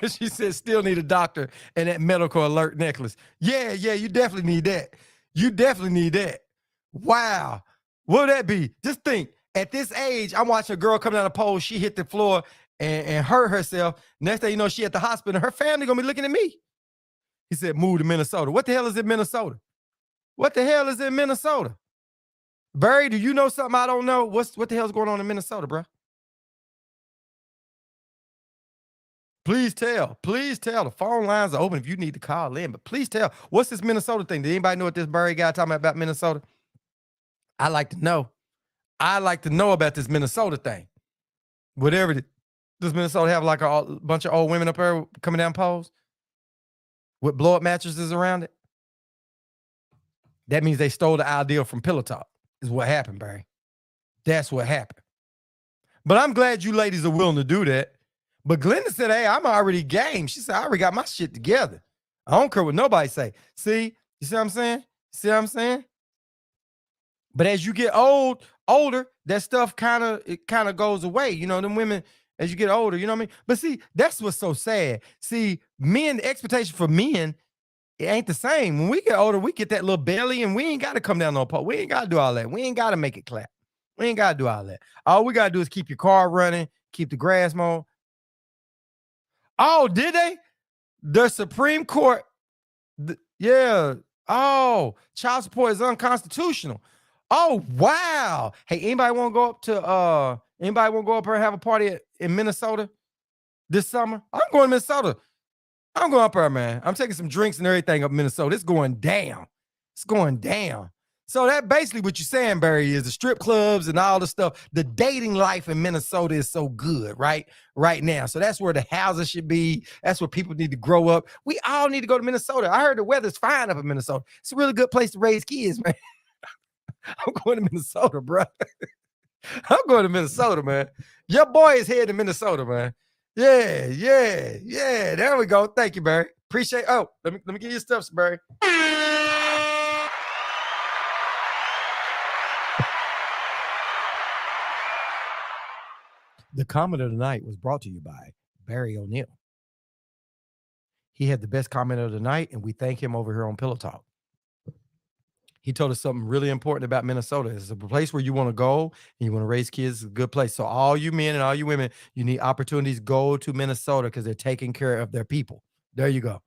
She said, still need a doctor and that medical alert necklace. Yeah, you definitely need that. You definitely need that. Wow. What would that be? Just think, at this age, I'm watching a girl come down the pole. She hit the floor and hurt herself. Next thing you know, she at the hospital. Her family going to be looking at me. He said, move to Minnesota. What the hell is in Minnesota? What the hell is in Minnesota? Barry, do you know something I don't know? What the hell's going on in Minnesota, bro? Please tell. Please tell. The phone lines are open if you need to call in. But please tell. What's this Minnesota thing? Did anybody know what this Barry guy talking about Minnesota? I like to know. I like to know about this Minnesota thing. Whatever it is. Does Minnesota have like a bunch of old women up there coming down poles with blow-up mattresses around it? That means they stole the idea from Pillow Talk, is what happened, Barry. That's what happened. But I'm glad you ladies are willing to do that. But Glenda said, hey, I'm already game. She said, I already got my shit together. I don't care what nobody say. See? You see what I'm saying? See what I'm saying? But as you get older, that stuff kind of goes away. You know, them women, as you get older, you know what I mean? But see, that's what's so sad. See, men, the expectation for men, it ain't the same. When we get older, we get that little belly and we ain't got to come down no pole. We ain't got to do all that. We ain't got to make it clap. We ain't got to do all that. All we got to do is keep your car running, keep the grass mowed. Oh, did they? The Supreme Court. Yeah. Oh, child support is unconstitutional. Oh, wow. Hey, anybody want to go up there and have a party in Minnesota this summer? I'm going to Minnesota. I'm going up there, man. I'm taking some drinks and everything up in Minnesota. It's going down. It's going down. So that basically what you're saying, Barry, is the strip clubs and all the stuff. The dating life in Minnesota is so good, right now. So that's where the houses should be. That's where people need to grow up. We all need to go to Minnesota. I heard the weather's fine up in Minnesota. It's a really good place to raise kids, man. I'm going to Minnesota, bro. I'm going to Minnesota, man. Your boy is headed to Minnesota, man. Yeah. There we go. Thank you, Barry. Appreciate. Oh, let me give you stuff, Barry. The comment of the night was brought to you by Barry O'Neill. He had the best comment of the night, and we thank him over here on Pillow Talk. He told us something really important about Minnesota. It's a place where you want to go and you want to raise kids. It's a good place. So all you men and all you women, you need opportunities. Go to Minnesota because they're taking care of their people. There you go.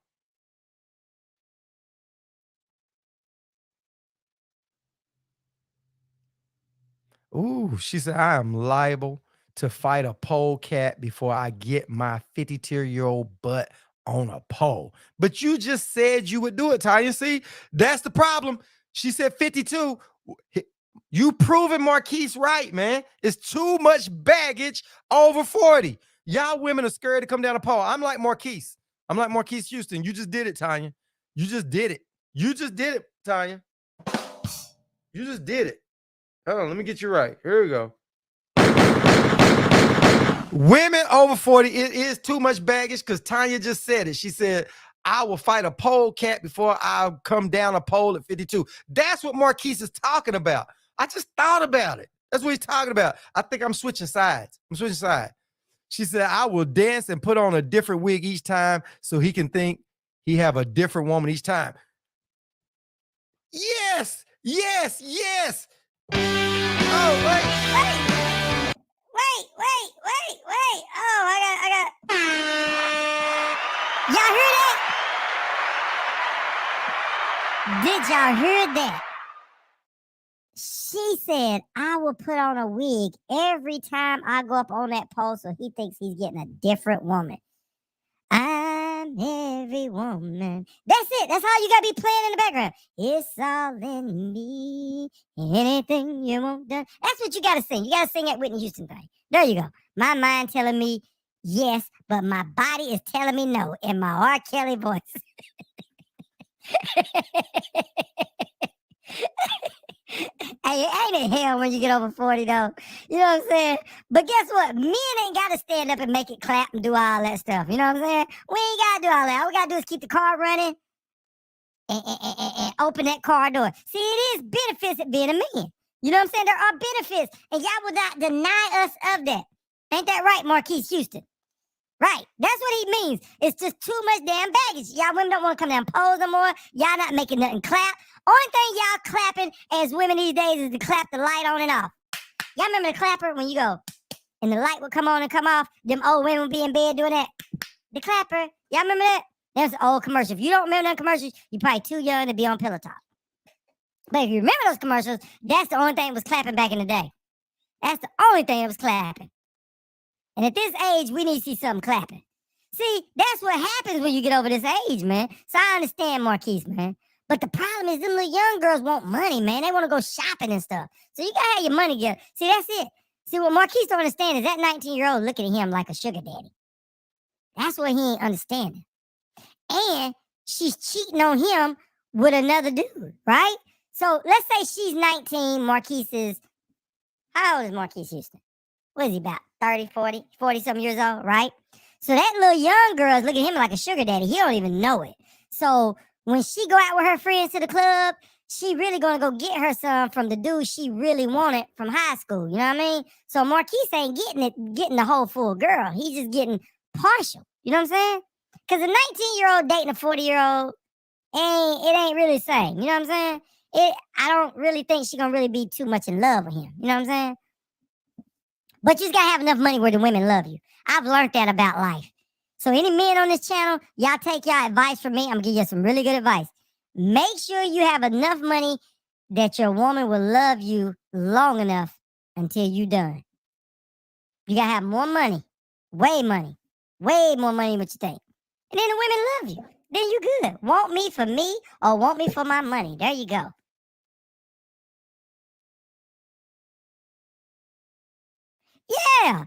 Ooh, she said, I am liable to fight a polecat before I get my 52-year-old butt on a pole. But you just said you would do it, Tanya. See, that's the problem. She said 52. You proving Marquise right, man. It's too much baggage over 40. Y'all women are scared to come down a pole. I'm like Marquise. I'm like Marques Houston. You just did it, Tanya. You just did it. You just did it, Tanya. You just did it. Hold on, let me get you right. Here we go. Women over 40, it is too much baggage because Tanya just said it. She said, I will fight a pole cat before I come down a pole at 52. That's what Marquise is talking about. I just thought about it. That's what he's talking about. I think I'm switching sides. I'm switching sides. She said, I will dance and put on a different wig each time so he can think he have a different woman each time. Yes, yes, yes. Oh, wait. Oh, I got. Y'all hear that? Did y'all hear that? She said, I will put on a wig every time I go up on that pole so he thinks he's getting a different woman. I'm every woman. That's it. That's all you got to be playing in the background. It's all in me. Anything you want done. That's what you got to sing. You got to sing that Whitney Houston thing. There you go. My mind telling me yes, but my body is telling me no in my R. Kelly voice. Hey, ain't it hell when you get over 40, though? You know what I'm saying? But guess what? Men ain't got to stand up and make it clap and do all that stuff. You know what I'm saying? We ain't got to do all that. All we got to do is keep the car running and open that car door. See, it is benefits of being a man. You know what I'm saying? There are benefits, and y'all will not deny us of that. Ain't that right, Marques Houston? Right. That's what he means. It's just too much damn baggage. Y'all women don't want to come down poles no more. Y'all not making nothing clap. Only thing y'all clapping as women these days is to clap the light on and off. Y'all remember the clapper when you go and the light would come on and come off? Them old women would be in bed doing that. The clapper. Y'all remember that? That was an old commercial. If you don't remember them commercials, you're probably too young to be on pillow talk. But if you remember those commercials, that's the only thing that was clapping back in the day. That's the only thing that was clapping. And at this age, we need to see something clapping. See, that's what happens when you get over this age, man. So I understand Marquise, man. But the problem is them little young girls want money, man. They want to go shopping and stuff. So you got to have your money together. See, that's it. See, what Marquise don't understand is that 19-year-old looking at him like a sugar daddy. That's what he ain't understanding. And she's cheating on him with another dude, right? So let's say she's 19, Marquise is, how old is Marques Houston? What is he, about 30, 40 some years old, right? So that little young girl is looking at him like a sugar daddy. He don't even know it. So when she go out with her friends to the club, she really gonna go get her some from the dude she really wanted from high school. You know what I mean? So Marquise ain't getting the whole full girl. He's just getting partial. You know what I'm saying? Because a 19-year-old dating a 40-year-old, it ain't really the same. You know what I'm saying? I don't really think she gonna really be too much in love with him. You know what I'm saying? But you just gotta have enough money where the women love you. I've learned that about life. So any men on this channel, y'all take y'all advice from me. I'm gonna give you some really good advice. Make sure you have enough money that your woman will love you long enough until you done. You gotta have more money, way more money than what you think. And then the women love you. Then you good. Want me for me or want me for my money. There you go. Yeah.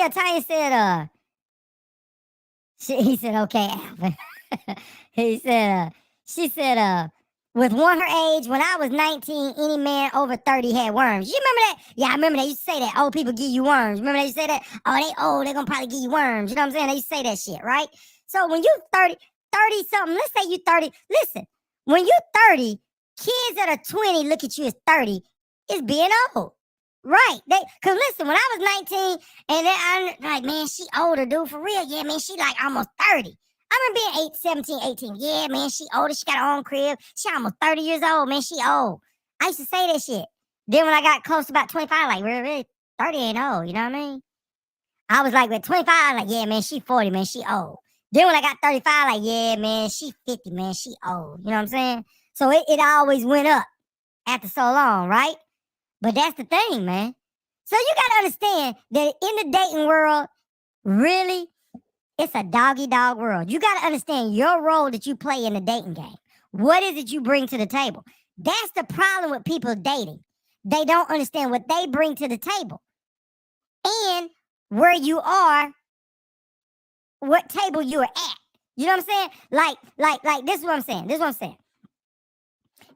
Tanya said, he said, okay, Alvin. He said, she said, with one her age, when I was 19, any man over 30 had worms. You remember that? Yeah, I remember they used to say that. Old people give you worms. Remember they used to say that? Oh, they old, they gonna probably give you worms. You know what I'm saying? They used to say that shit, right? So when you 30 something, let's say you 30. Listen, when you 30, kids that are 20 look at you as 30, it's being old. Right. Cause listen, when I was 19 and then I'm like, man, she older, dude, for real. Yeah, man, she like almost 30. I remember being 17, 18. Yeah, man, she older. She got her own crib. She almost 30 years old, man. She old. I used to say that shit. Then when I got close to about 25, like, really, 30 ain't old. You know what I mean? I was like, with 25, like, yeah, man, she 40, man. She old. Then when I got 35, like, yeah, man, she 50, man. She old. You know what I'm saying? So it always went up after so long, right? But that's the thing, man. So you got to understand that in the dating world, really, it's a doggy dog world. You got to understand your role that you play in the dating game. What is it you bring to the table? That's the problem with people dating. They don't understand what they bring to the table and where you are, what table you're at. You know what I'm saying? Like this is what I'm saying. This is what I'm saying.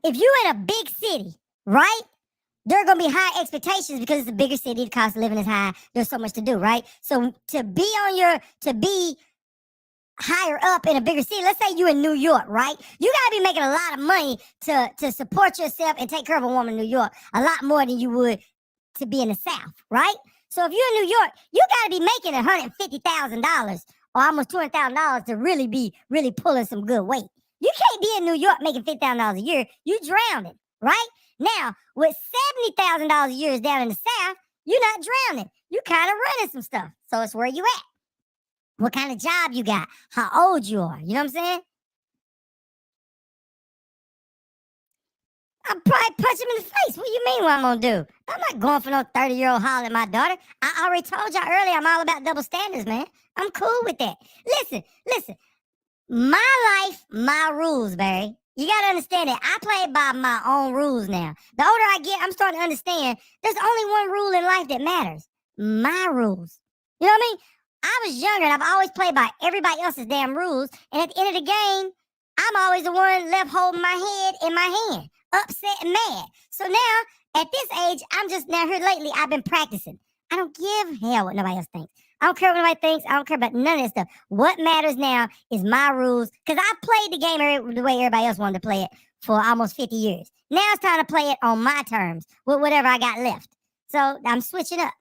If you're in a big city, right? There are gonna be high expectations because it's a bigger city. The cost of living is high. There's so much to do, right? So to be higher up in a bigger city, let's say you're in New York, right? You gotta be making a lot of money to support yourself and take care of a woman in New York, a lot more than you would to be in the South, right? So if you're in New York, you gotta be making $150,000 or almost $200,000 to really pulling some good weight. You can't be in New York making $50,000 a year. You drowning, right? Now, with $70,000 a year is down in the South, you're not drowning. You kind of running some stuff. So it's where you at. What kind of job you got? How old you are? You know what I'm saying? I'll probably punch him in the face. What do you mean what I'm gonna do? I'm not going for no 30-year-old holler at my daughter. I already told y'all earlier I'm all about double standards, man. I'm cool with that. Listen. My life, my rules, Barry. You gotta understand that I play by my own rules now. The older I get, I'm starting to understand there's only one rule in life that matters. My rules. You know what I mean? I was younger and I've always played by everybody else's damn rules. And at the end of the game, I'm always the one left holding my head in my hand, upset and mad. So now, at this age, I'm just now here lately, I've been practicing. I don't give hell what nobody else thinks. I don't care what nobody thinks. I don't care about none of that stuff. What matters now is my rules. Because I played the game the way everybody else wanted to play it for almost 50 years. Now it's time to play it on my terms with whatever I got left. So I'm switching up.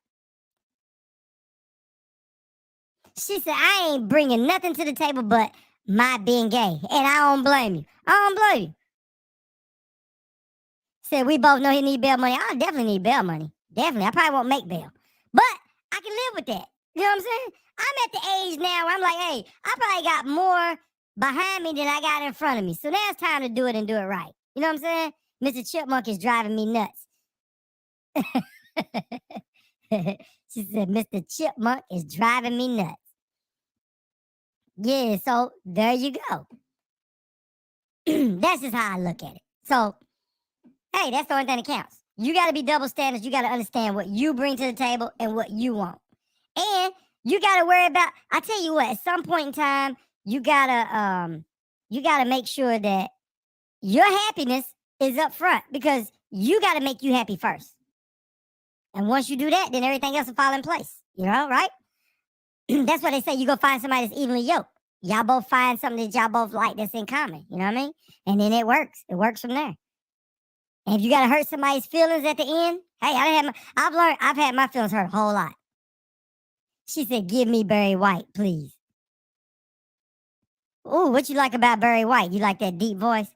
She said, I ain't bringing nothing to the table but my being gay. And I don't blame you. I don't blame you. Said, we both know he need bail money. I definitely need bail money. Definitely. I probably won't make bail. But I can live with that. You know what I'm saying? I'm at the age now where I'm like, hey, I probably got more behind me than I got in front of me. So now it's time to do it and do it right. You know what I'm saying? Mr. Chipmunk is driving me nuts. She said, Mr. Chipmunk is driving me nuts. Yeah, so there you go. That's just how I look at it. So, hey, that's the only thing that counts. You got to be double standards. You got to understand what you bring to the table and what you want. And you got to worry about, I tell you what, at some point in time, you got to make sure that your happiness is up front because you got to make you happy first. And once you do that, then everything else will fall in place. You know, right? That's why they say you go find somebody that's evenly yoked. Y'all both find something that y'all both like that's in common. You know what I mean? And then it works. It works from there. And if you got to hurt somebody's feelings at the end, hey, I've had my feelings hurt a whole lot. She said, give me Barry White, please. Ooh, what you like about Barry White? You like that deep voice?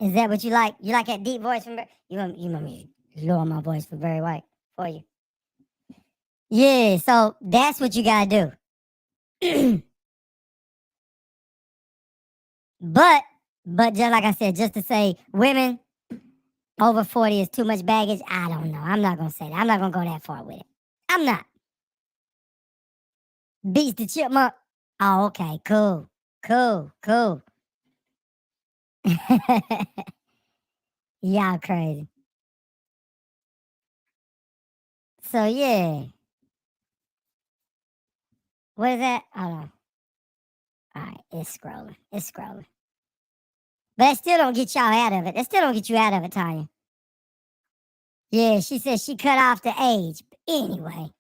Is that what you like? You like that deep voice from Barry? You want me to lower my voice for Barry White for you? Yeah, so that's what you got to do. But just like I said, just to say women over 40 is too much baggage, I don't know. I'm not going to say that. I'm not going to go that far with it. I'm not. Beats the chipmunk. Oh, okay. Cool. Y'all crazy. So, yeah. What is that? Hold on. All right. It's scrolling. But that still don't get y'all out of it. That still don't get you out of it, Tanya. Yeah, she said she cut off the age. Anyway.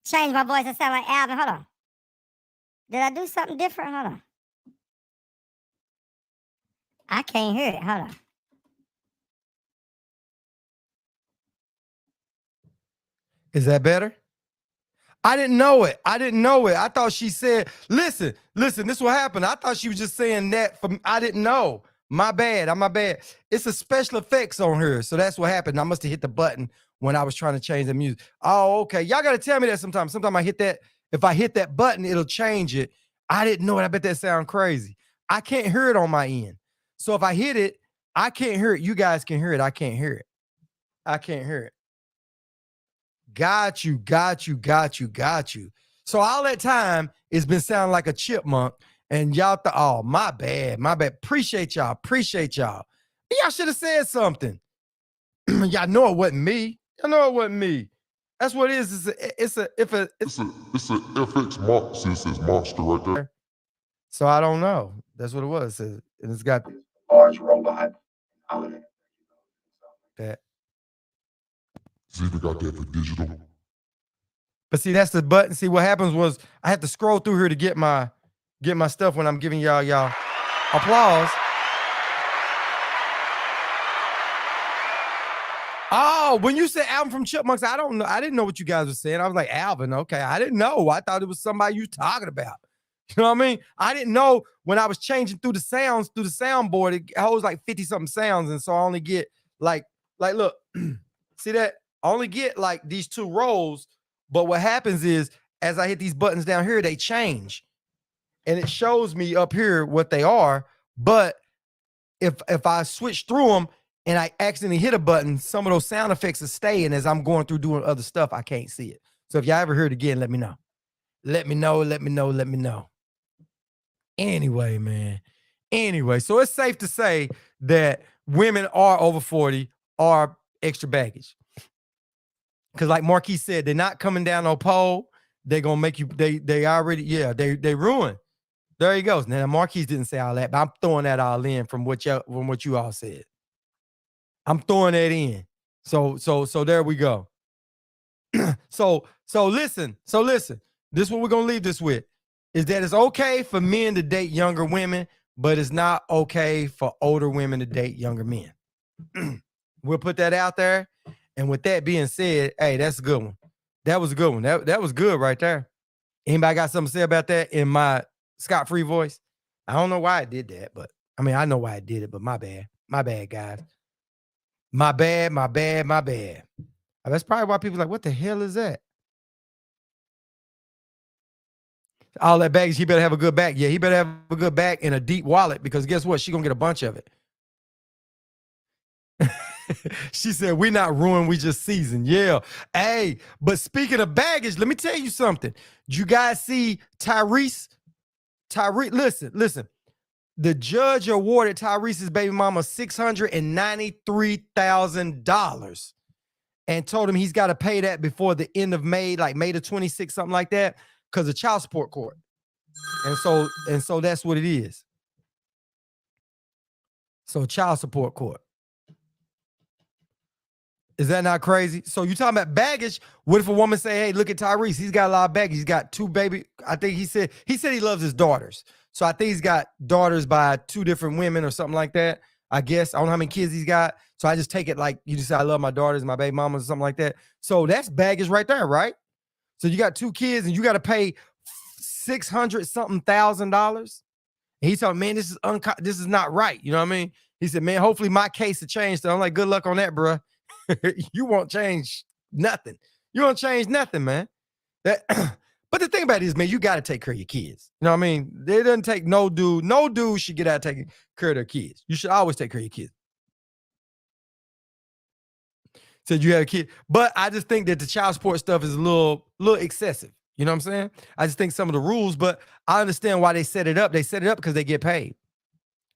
Change my voice. I sound like Alvin. Hold on. Did I do something different? Hold on. I can't hear it. Hold on. Is that better? I didn't know it. I didn't know it. I thought she said, listen, this is what happened. I thought she was just saying that from, I didn't know. My bad. I'm my bad. It's a special effects on her. So that's what happened. I must have hit the button when I was trying to change the music. Oh, okay. Y'all got to tell me that sometimes. Sometimes I hit that. If I hit that button, it'll change it. I didn't know it. I bet that sound crazy. I can't hear it on my end. So if I hit it, I can't hear it. You guys can hear it. I can't hear it. I can't hear it. Got you. So all that time, it's been sounding like a chipmunk, and y'all thought, oh, my bad. Appreciate y'all. Y'all should have said something. Y'all know it wasn't me. That's what it is. It's a FX monster right there. So I don't know. That's what it was. And it's got large robot. that. It's even got that for digital. But see, that's the button. See, what happens was I have to scroll through here to get my stuff when I'm giving y'all applause. Oh, when you said Alvin from Chipmunks, I don't know. I didn't know what you guys were saying. I was like, Alvin, okay. I didn't know. I thought it was somebody you talking about. You know what I mean? I didn't know when I was changing through the sounds, through the soundboard, it holds like 50-something sounds. And so I only get like look, see that? I only get like these 2 rows. But what happens is, as I hit these buttons down here, they change. And it shows me up here what they are. But if I switch through them and I accidentally hit a button, some of those sound effects will stay. And as I'm going through doing other stuff, I can't see it. So if y'all ever hear it again, let me know. Let me know. Anyway, man. So it's safe to say that women are over 40 are extra baggage. Because like Marques said, they're not coming down no pole. They're going to make you, they already, they ruined. There he goes. Now, Marques didn't say all that, but I'm throwing that all in from what you all said. I'm throwing that in. So there we go. So listen. This is what we're going to leave this with, is that it's okay for men to date younger women, but it's not okay for older women to date younger men. We'll put that out there. And with that being said, hey, that's a good one. That was a good one. That was good right there. Anybody got something to say about that in my scot-free voice? I don't know why I did that, but I mean, I know why I did it, but my bad. My bad, guys. My bad. That's probably why people are like, what the hell is that? All that baggage, he better have a good back. Yeah, he better have a good back and a deep wallet, because guess what? She gonna get a bunch of it. She said, we're not ruined, we just seasoned. Yeah. Hey, but speaking of baggage, let me tell you something. Did you guys see Tyrese? Listen. The judge awarded Tyrese's baby mama $693,000 and told him he's got to pay that before the end of May, like May the 26th, something like that, because of child support court. And so that's what it is. So child support court. Is that not crazy? So you talking about baggage? What if a woman say, hey, look at Tyrese. He's got a lot of baggage. He's got 2 baby. I think he said he loves his daughters. So I think he's got daughters by 2 different women or something like that. I guess. I don't know how many kids he's got. So I just take it like you just say, I love my daughters, my baby mamas or something like that. So that's baggage right there, right? So you got 2 kids and you got to pay $600-something thousand. And he's talking, man, this is not right. You know what I mean? He said, man, hopefully my case will change. So I'm like, good luck on that, bro. You won't change nothing. You won't change nothing, man. But the thing about it is, man, you got to take care of your kids. You know what I mean? It doesn't take no dude should get out taking care of their kids. You should always take care of your kids. Said you had a kid, but I just think that the child support stuff is a little excessive. You know what I'm saying? I just think some of the rules, but I understand why they set it up. They set it up because they get paid.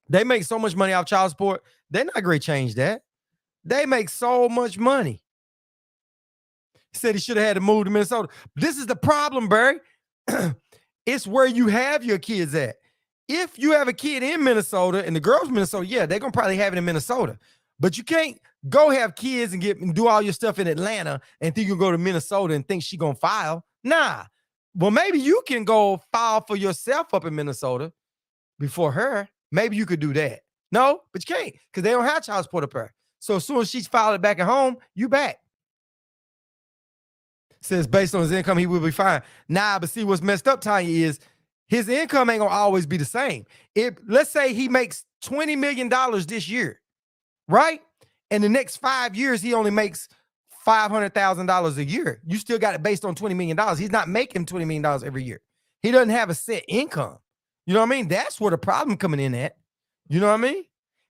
They make so much money off child support. They're not going to change that. They make so much money. He said he should have had to move to Minnesota. This is the problem, Barry. It's where you have your kids at. If you have a kid in Minnesota and the girl's in Minnesota, yeah, they're going to probably have it in Minnesota. But you can't go have kids and do all your stuff in Atlanta and think you'll go to Minnesota and think she's going to file. Nah. Well, maybe you can go file for yourself up in Minnesota before her. Maybe you could do that. No, but you can't because they don't have child support up there. So as soon as she's filed it back at home, you back. Says based on his income, he will be fine. Nah, but see what's messed up, Tanya, is his income ain't gonna always be the same. If let's say he makes $20 million this year, right? And the next 5 years, he only makes $500,000 a year. You still got it based on $20 million. He's not making $20 million every year. He doesn't have a set income. You know what I mean? That's where the problem coming in at. You know what I mean?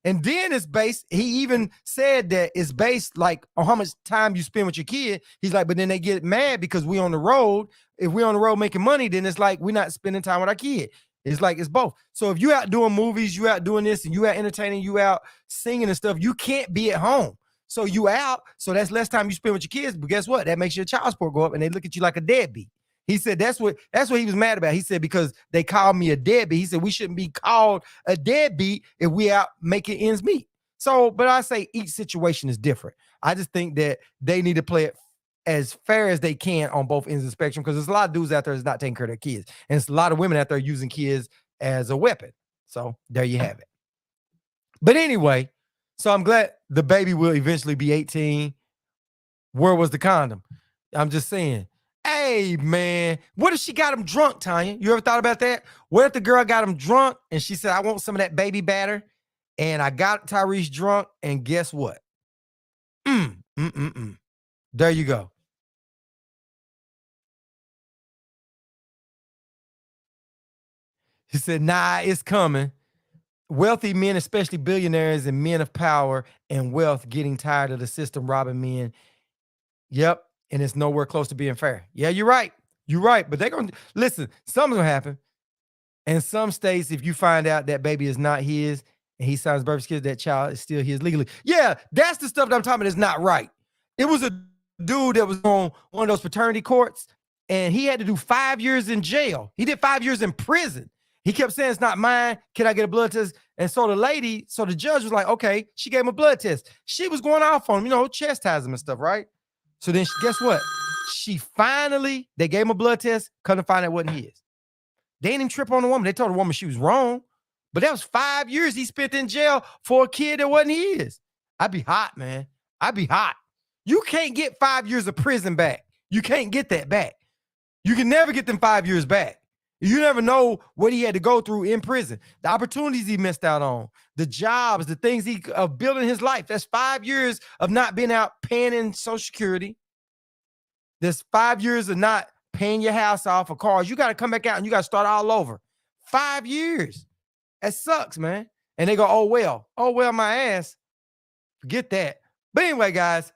And then it's based, he even said that it's based like on how much time you spend with your kid. He's like, but then they get mad because we on the road. If we on the road making money, then it's like we're not spending time with our kid. It's like it's both. So if you out doing movies, you out doing this, and you out entertaining, you out singing and stuff, you can't be at home. So you out, so that's less time you spend with your kids. But guess what? That makes your child support go up, and they look at you like a deadbeat. He said that's what he was mad about. He said because they called me a deadbeat. He said we shouldn't be called a deadbeat if we out making ends meet. So, but I say each situation is different. I just think that they need to play it as fair as they can on both ends of the spectrum, because there's a lot of dudes out there that's not taking care of their kids, and it's a lot of women out there using kids as a weapon. So there you have it. But anyway, so I'm glad the baby will eventually be 18. Where was the condom? I'm just saying. Hey, man, what if she got him drunk, Tanya? You ever thought about that? What if the girl got him drunk and she said, I want some of that baby batter, and I got Tyrese drunk, and guess what? There you go. He said, nah, it's coming. Wealthy men, especially billionaires and men of power and wealth, getting tired of the system robbing men. Yep. And it's nowhere close to being fair. Yeah, you're right. You're right. But they're going to listen, something's going to happen. In some states, if you find out that baby is not his and he signs birth certificate, that child is still his legally. Yeah, that's the stuff that I'm talking about is not right. It was a dude that was on one of those paternity courts, and he had to do 5 years in jail. He did 5 years in prison. He kept saying, it's not mine. Can I get a blood test? And so the judge was like, okay, she gave him a blood test. She was going off on him, chastise him and stuff, right? So then guess what? They gave him a blood test, couldn't find out it wasn't his. They didn't even trip on the woman. They told the woman she was wrong. But that was 5 years he spent in jail for a kid that wasn't his. I'd be hot, man. I'd be hot. You can't get 5 years of prison back. You can't get that back. You can never get them 5 years back. You never know what he had to go through in prison, the opportunities he missed out on, the jobs, the things he building his life. That's 5 years of not being out paying in Social Security. There's 5 years of not paying your house off or cars. You got to come back out and you got to start all over. 5 years. That sucks, man. And they go, oh, well, my ass. Forget that. But anyway, guys,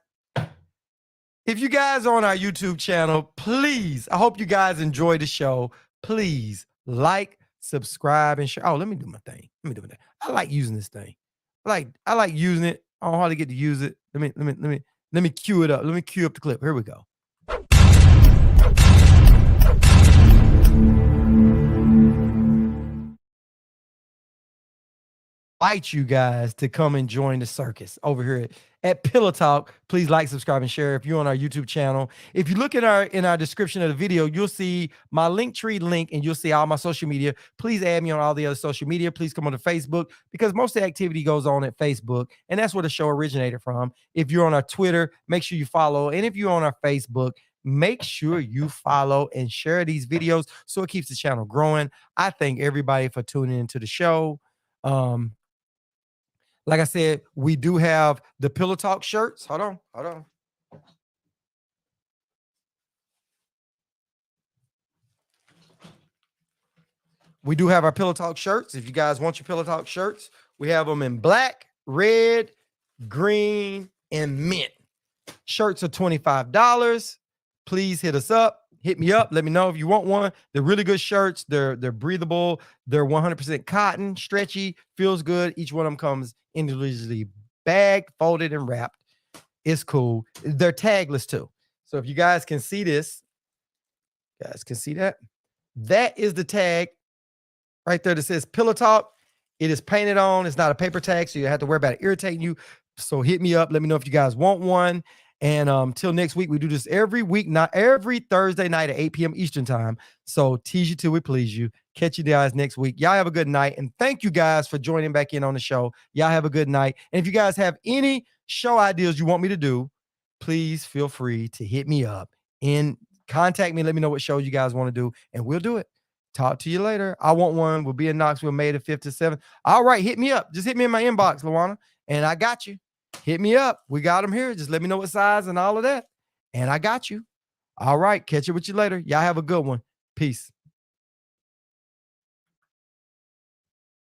if you guys are on our YouTube channel, please, I hope you guys enjoy the show. Please like, subscribe, and share. Oh, let me do my thing. I like using this thing. I like using it. I don't hardly get to use it. Let me cue it up. Let me cue up the clip. Here we go. Invite you guys to come and join the circus over here at Pillow Talk. Please like, subscribe, and share if you're on our YouTube channel. If you look in our description of the video, you'll see my Linktree link, and you'll see all my social media. Please add me on all the other social media. Please come on to Facebook, because most of the activity goes on at Facebook, and that's where the show originated from. If you're on our Twitter, make sure you follow. And if you're on our Facebook, make sure you follow and share these videos so it keeps the channel growing. I thank everybody for tuning into the show. Like I said, we do have the Pillow Talk shirts. Hold on. We do have our Pillow Talk shirts. If you guys want your Pillow Talk shirts, we have them in black, red, green, and mint. Shirts are $25. Please hit us up. Hit me up. Let me know if you want one. They're really good shirts. They're breathable. They're 100% cotton, stretchy, feels good. Each one of them comes individually bagged, folded, and wrapped. It's cool. They're tagless too. So if you guys can see this, that is the tag right there that says Pillow Talk. It is painted on. It's not a paper tag, so you have to worry about it irritating you. So hit me up. Let me know if you guys want one. And till next week, we do this every week, not every Thursday night at 8 p.m. Eastern time. So tease you till we please you. Catch you guys next week. Y'all have a good night. And thank you guys for joining back in on the show. Y'all have a good night. And if you guys have any show ideas you want me to do, please feel free to hit me up in contact me. Let me know what shows you guys want to do, and we'll do it. Talk to you later. I want one. We'll be in Knoxville May the 5th to 7th. All right, hit me up. Just hit me in my inbox, Luana, and I got you. Hit me up. We got them here. Just let me know what size and all of that, and I got you. All right, catch up with you later. Y'all have a good one. Peace.